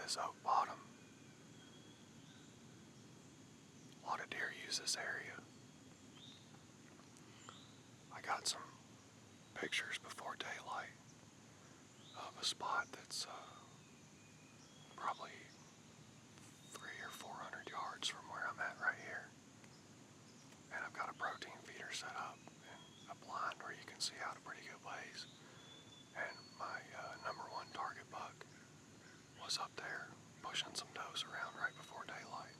this oak bottom. A lot of deer use this area. I got some pictures before daylight of a spot that's probably 300 or 400 yards from where I'm at right here. And I've got a protein feeder set up and a blind where you can see out a pretty good ways. And my number one target buck was up there pushing some does around right before daylight.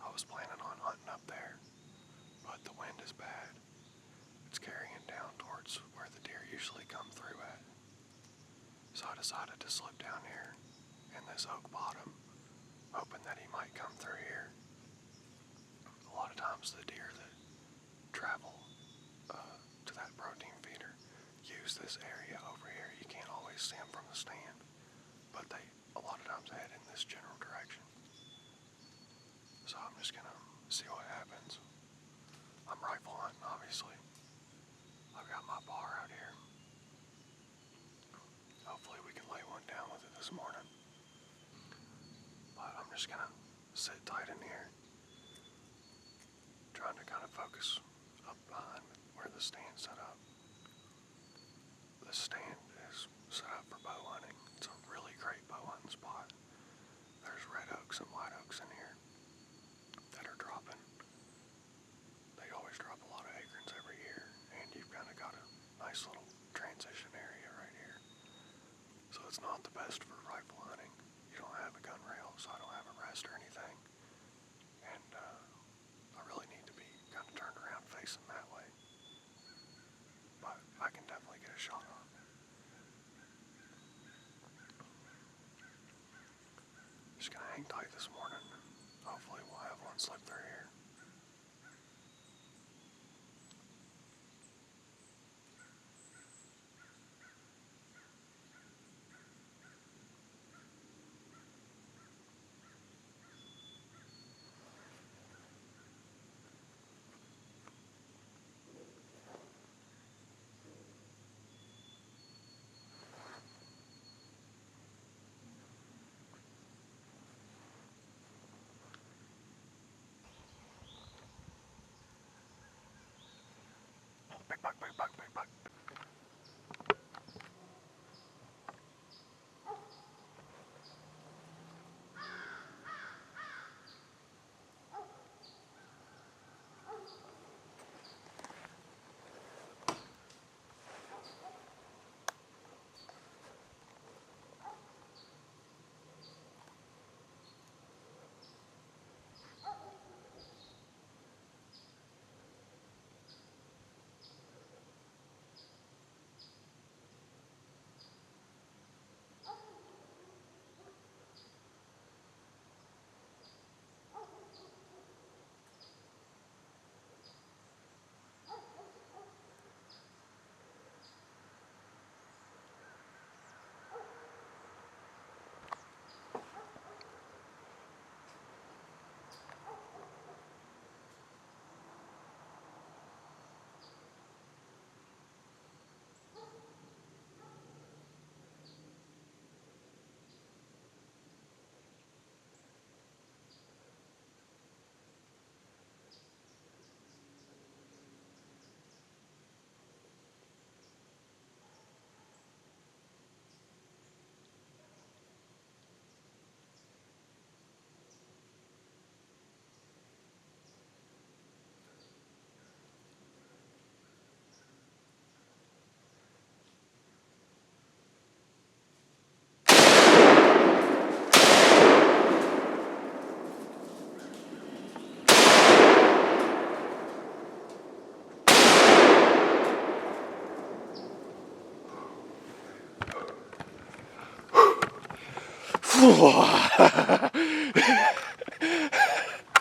I was planning on hunting up there, but the wind is bad. It's carrying down towards where the deer usually come through at. So I decided to slip down here in this oak bottom, hoping that he might come through here. A lot of times the deer that travel to that protein feeder use this area over here. You can't always see them from the stand, but they a lot of times head in this general direction. So I'm just gonna see what happens. I'm rifle hunting, obviously. I've got my bar out here. Hopefully we can lay one down with it this morning. But I'm just gonna sit tight in here, trying to kind of focus up behind where the stand's set up. The stand is set up for bow hunting. It's a really great bow hunting spot. There's red oaks and white oaks in here that are dropping. They always drop a lot of acorns every year, and you've kind of got a nice little transition area right here. So it's not the best for rifle hunting. You don't have a gun rail, so I don't have a rest or anything. And I really need to be kind of turned around facing that way. But I can definitely get a shot on it. Just gonna hang tight this morning. Hopefully we'll have one slip through here. Big buck, big buck, big buck.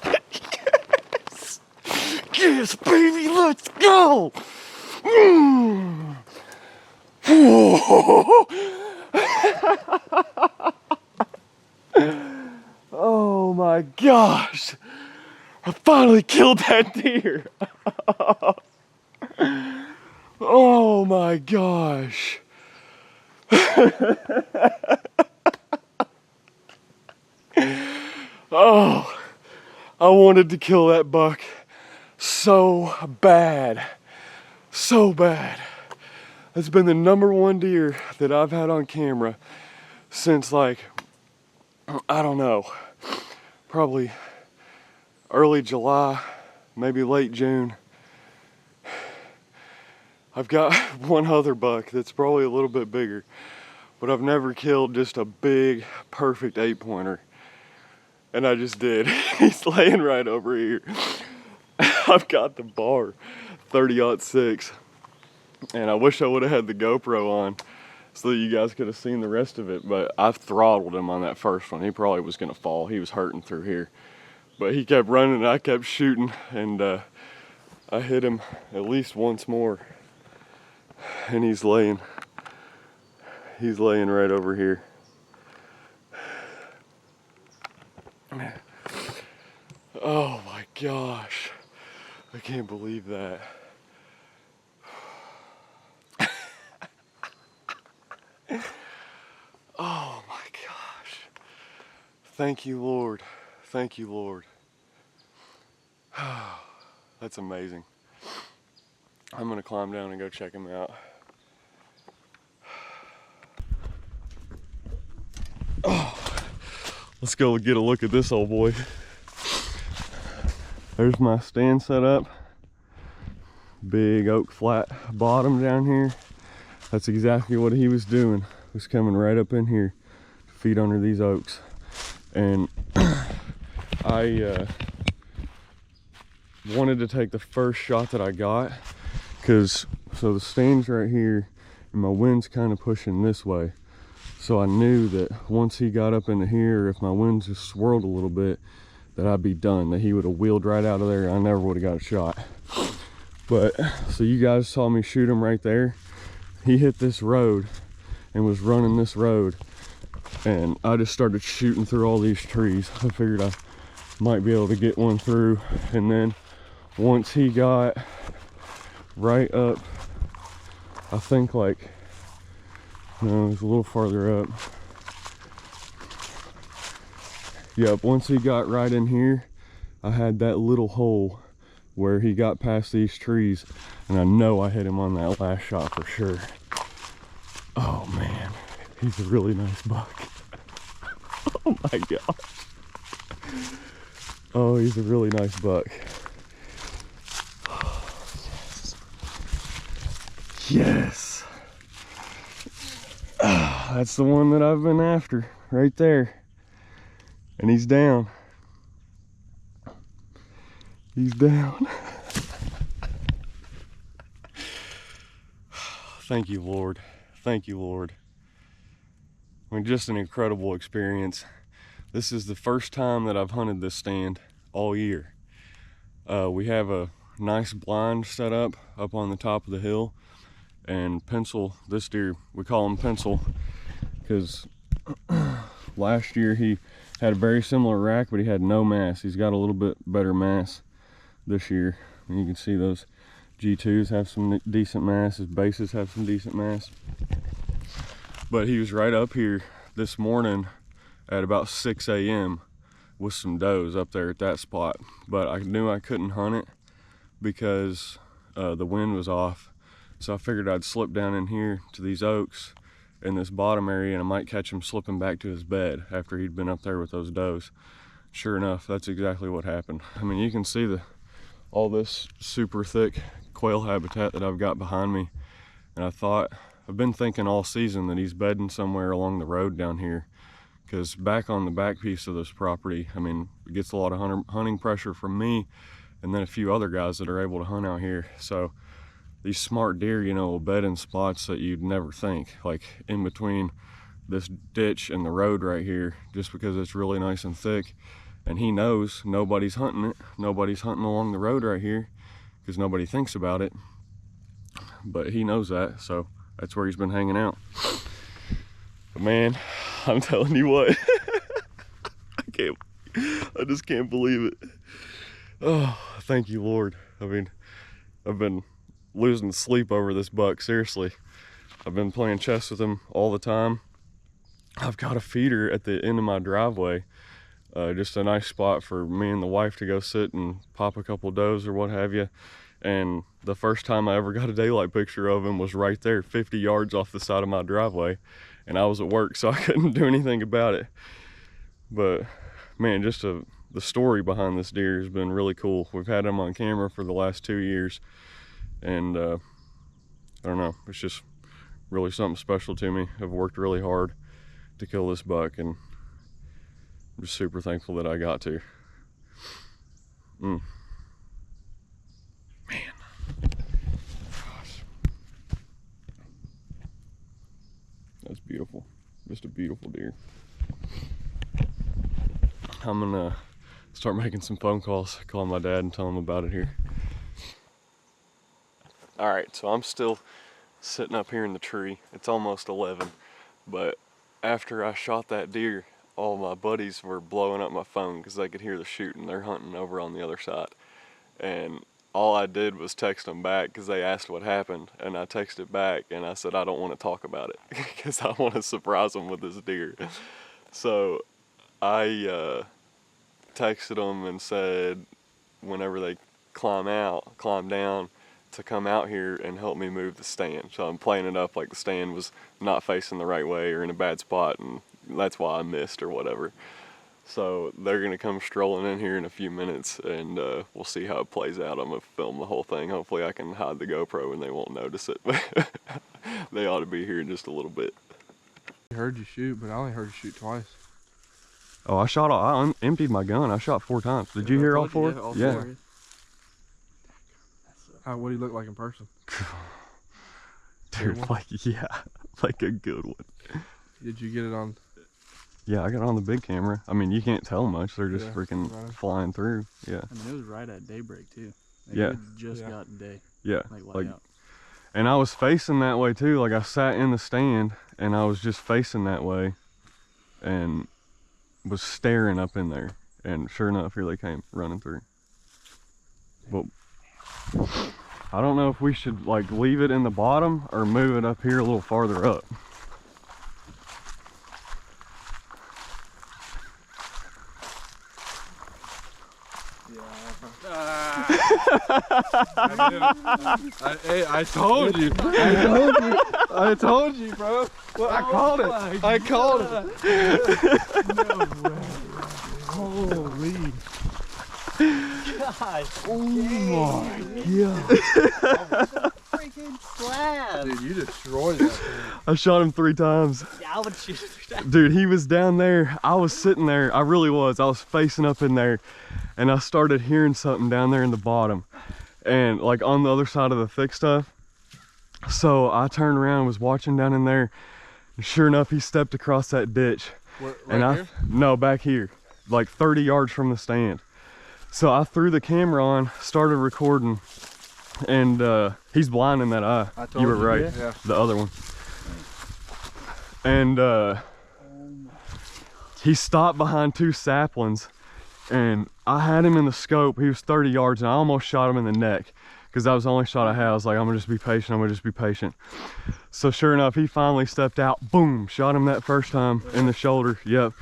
Yes! Yes, baby, let's go! Oh my gosh! I finally killed that deer! Oh my gosh! Oh, I wanted to kill that buck so bad. So bad. It's been the #1 deer that I've had on camera since, like, I don't know, probably early July, maybe late June. I've got one other buck that's probably a little bit bigger, but I've never killed just a big, perfect 8-pointer. And I just did. He's laying right over here. I've got the bar 30-06, and I wish I would have had the GoPro on so that you guys could have seen the rest of it, but I throttled him on that first one. He probably was gonna fall. He was hurting through here. But he kept running and I kept shooting, and I hit him at least once more. And he's laying right over here. Oh my gosh, I can't believe that. Oh my gosh. Thank you, Lord. Thank you, Lord. That's amazing. I'm gonna climb down and go check him out. Oh, let's go get a look at this old boy. There's my stand set up. Big oak flat bottom down here. That's exactly what he was doing. He was coming right up in here to feed under these oaks. And I wanted to take the first shot that I got, because so the stand's right here and my wind's kind of pushing this way. So I knew that once he got up into here, if my wind just swirled a little bit, that I'd be done, that he would have wheeled right out of there and I never would have got a shot. But so you guys saw me shoot him right there. He hit this road and was running this road, and I just started shooting through all these trees. I figured I might be able to get one through, and then once he got right up, I think like, no, it was a little farther up. Yep, once he got right in here, I had that little hole where he got past these trees, and I know I hit him on that last shot for sure. Oh man, he's a really nice buck. Oh my gosh. Oh, he's a really nice buck. Yes. That's the one that I've been after, right there. And he's down. He's down. Thank you, Lord. Thank you, Lord. I mean, just an incredible experience. This is the first time that I've hunted this stand all year. We have a nice blind set up on the top of the hill, and Pencil, this deer, we call him Pencil because last year he had a very similar rack, but he had no mass. He's got a little bit better mass this year. And you can see those G2s have some decent mass, his bases have some decent mass. But he was right up here this morning at about 6 a.m. with some does up there at that spot. But I knew I couldn't hunt it because the wind was off. So I figured I'd slip down in here to these oaks in this bottom area, and I might catch him slipping back to his bed after he'd been up there with those does. Sure enough, that's exactly what happened. I mean, you can see all this super thick quail habitat that I've got behind me, and I've been thinking all season that he's bedding somewhere along the road down here, because back on the back piece of this property, I mean, it gets a lot of hunting pressure from me and then a few other guys that are able to hunt out here. So these smart deer, you know, will bed in spots that you'd never think, like in between this ditch and the road right here, just because it's really nice and thick. And he knows nobody's hunting it. Nobody's hunting along the road right here because nobody thinks about it. But he knows that, so that's where he's been hanging out. But man, I'm telling you what, I just can't believe it. Oh, thank you, Lord. I mean, I've been losing sleep over this buck, seriously. I've been playing chess with him all the time. I've got a feeder at the end of my driveway, Just a nice spot for me and the wife to go sit and pop a couple does or what have you. And the first time I ever got a daylight picture of him was right there, 50 yards off the side of my driveway. And I was at work, so I couldn't do anything about it. But man, just the story behind this deer has been really cool. We've had him on camera for the last 2 years, and I don't know, it's just really something special to me. I've worked really hard to kill this buck, and I'm just super thankful that I got to. Man. Gosh. That's beautiful. Just a beautiful deer. I'm gonna start making some phone calls, calling my dad and tell him about it here. All right, so I'm still sitting up here in the tree. It's almost 11, but after I shot that deer, all my buddies were blowing up my phone because they could hear the shooting. They're hunting over on the other side. And all I did was text them back because they asked what happened. And I texted back and I said, I don't want to talk about it because I want to surprise them with this deer. So I texted them and said, whenever they climb down, to come out here and help me move the stand. So I'm playing it up like the stand was not facing the right way or in a bad spot, and that's why I missed or whatever. So they're gonna come strolling in here in a few minutes, and we'll see how it plays out. I'm gonna film the whole thing. Hopefully I can hide the GoPro and they won't notice it, but they ought to be here in just a little bit. I heard you shoot, but I only heard you shoot twice. Oh, I emptied my gun. I shot 4 times. Did you hear all 4? Yeah, all yeah. 4. What do you look like in person? Dude, like, yeah, like a good one. Did you get it on? Yeah, I got it on the big camera. I mean, you can't tell much. They're just freaking flying through. Yeah. I mean, it was right at daybreak too. Like, yeah. It just got day. Yeah. Like out. And I was facing that way too. Like, I sat in the stand and I was just facing that way and was staring up in there. And sure enough, here they came running through. Well, I don't know if we should like leave it in the bottom or move it up here a little farther up. I told you. I told you, bro. Well, I called it. I called it. No way. Holy. Gosh. Oh my god. Freaking slab. Dude, you destroyed that thing. I shot him 3 times. Yeah, I would shoot it. Dude, he was down there. I was sitting there. I really was. I was facing up in there. And I started hearing something down there in the bottom. And like on the other side of the thick stuff. So I turned around and was watching down in there. And sure enough, he stepped across that ditch. Here? No, back here. Like 30 yards from the stand. So I threw the camera on, started recording, and he's blind in that eye. I told you were right, yeah. The other one. And he stopped behind 2 saplings, and I had him in the scope. He was 30 yards, and I almost shot him in the neck because that was the only shot I had. I was like, I'm gonna just be patient, I'm gonna just be patient. So sure enough, he finally stepped out, boom, shot him that first time in the shoulder, yep.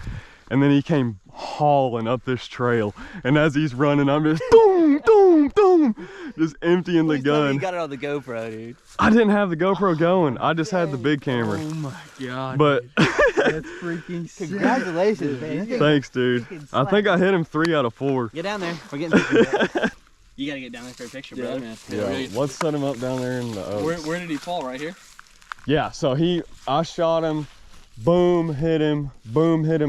And then he came hauling up this trail, and as he's running, I'm just boom, boom, boom, just emptying the gun. You got it on the GoPro, dude. I didn't have the GoPro going. I just had the big camera. Oh my god. But that's freaking sick. Congratulations, man. thanks, dude. I think I hit him 3 out of 4. Get down there. We're getting pictures. You gotta get down there for a picture, Yeah, brother. man. Yeah, let's set him up down there in the oaks. Where did he fall? Right here? Yeah, so I shot him, boom, hit him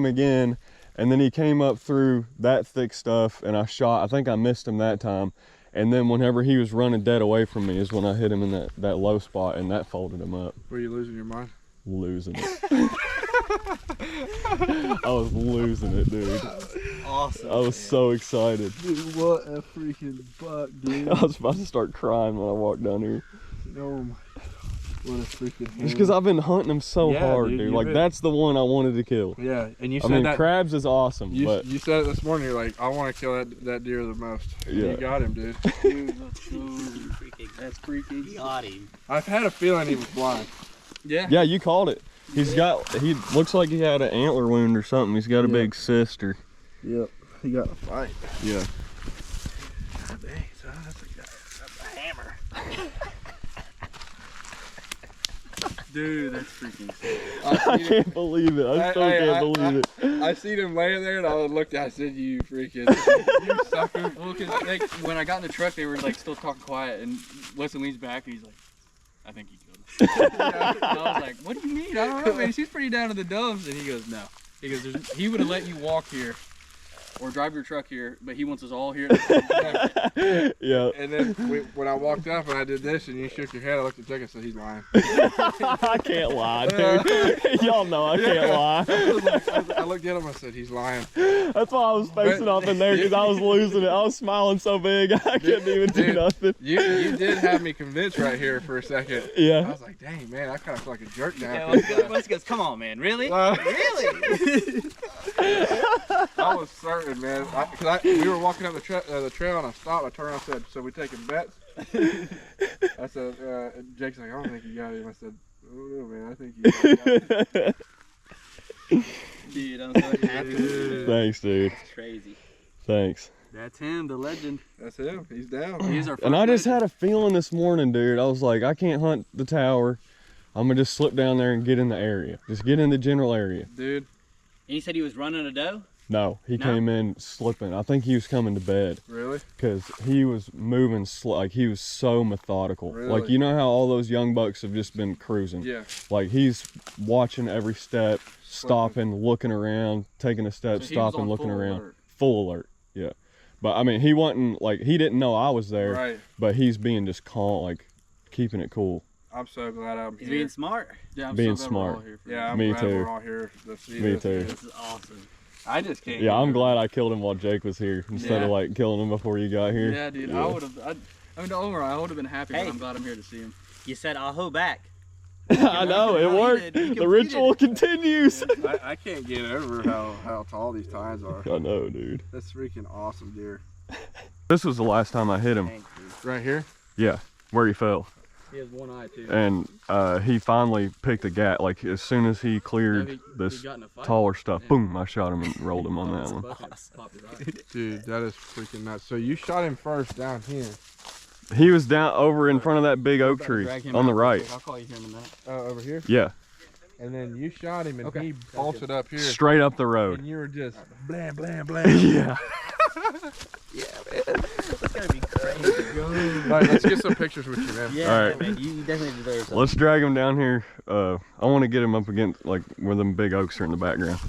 again. And then he came up through that thick stuff, and I think I missed him that time. And then whenever he was running dead away from me is when I hit him in that low spot, and that folded him up. Were you losing your mind? Losing it. I was losing it, dude. Awesome. I was so excited. Dude, what a freaking buck, dude. I was about to start crying when I walked down here. Oh my. What a freaking Just because I've been hunting them so hard, dude. Like, been... that's the one I wanted to kill. Yeah, and you said I mean, crabs is awesome, but... You said it this morning, you're like, I want to kill that deer the most. Yeah. You got him, dude. That's freaking got him. I've had a feeling he was blind. Yeah. Yeah, you called it. He looks like he had an antler wound or something. He's got a big cyst or... Yep, he got a fight. Yeah. Dang, son, that's a hammer. Dude, that's freaking sick. I can't believe it. I still can't believe it. I seen him laying there and I looked at him, I said, you freaking, you sucker. Well, cause like, when I got in the truck, they were like still talking quiet, and Weston leans back and he's like, "I think he killed him." And I was like, "What do you mean? I don't know, man. She's pretty down to the dumps." And he goes, "No." He goes, "He would have let you walk here, or drive your truck here, but he wants us all here." Yeah. And then when I walked up and I did this and you shook your head, I looked at Jake and said, he's lying. I can't lie, dude. Y'all know I can't lie. I looked at him and I said, he's lying. That's why I was facing up in there because I was losing it. I was smiling so big I couldn't even do nothing. You did have me convinced right here for a second. I Yeah. was like, dang, man, I kind of feel like a jerk now. Yeah, Wes goes, "Come on, man, really? Really?" I was certain, man. We were walking up the trail and I stopped. I turned around and said, "So we taking bets?" I said, Jake's like, "I don't think you got him." I said, "I don't know, man. I think you got him." Dude, I'm so happy. Thanks, dude. It's crazy. Thanks. That's him, the legend. That's him. He's down. He's our. And I just legend. had a feeling this morning, dude. I was like, I can't hunt the tower. I'm gonna just slip down there and get in the area. Just get in the general area. Dude, And he said he was running a doe. No, he No? came in slipping. I think he was coming to bed really? because he was moving like he was so methodical. Like, Really? you know how all those young bucks have just been cruising. Yeah. Like, he's watching every step, stopping, looking around, taking a step, So he was stopping, on looking full around. alert. Full alert. Yeah. But I mean, he wasn't like, he didn't know I was there, Right. but he's being just calm, like keeping it cool. I'm so glad I'm He's here. being smart. Yeah, I'm being so glad we're all smart. here for Yeah, I'm Me glad too. we're all here to see Me this. too. This is awesome. I just can't. Yeah, get I'm it. glad I killed him while Jake was here instead of Yeah. like killing him before you got here. Yeah, dude. Yeah. I would have. I mean, overall, I would have been happy, Hey. but I'm glad I'm here to see him. You said Aho back. I know, it You worked. did. You The completed. ritual continues. I can't get over how tall these tines are. I know, dude. That's freaking awesome, deer. This was the last time I hit him. Thanks, dude. Right here? Yeah, where he fell. He has one eye too. And he finally picked a gat. Like, as soon as he cleared He this got in a fight. taller stuff, Yeah. boom, I shot him and rolled him on that one. Popped his eye. Dude, that is freaking nuts. So you shot him first down here. He was down over in front of that big oak Better tree drag him on the out real right. quick. I'll call you here in a minute. Over here? Yeah, And then you shot him and Okay. he bolted up here. straight up the road. And you were just blam, blam, blam. Yeah. It's gonna be crazy. All right, let's get some pictures with you, man. Yeah, All right. man, you definitely deserve something. Let's drag him down here. I want to get him up against, like, where them big oaks are in the background.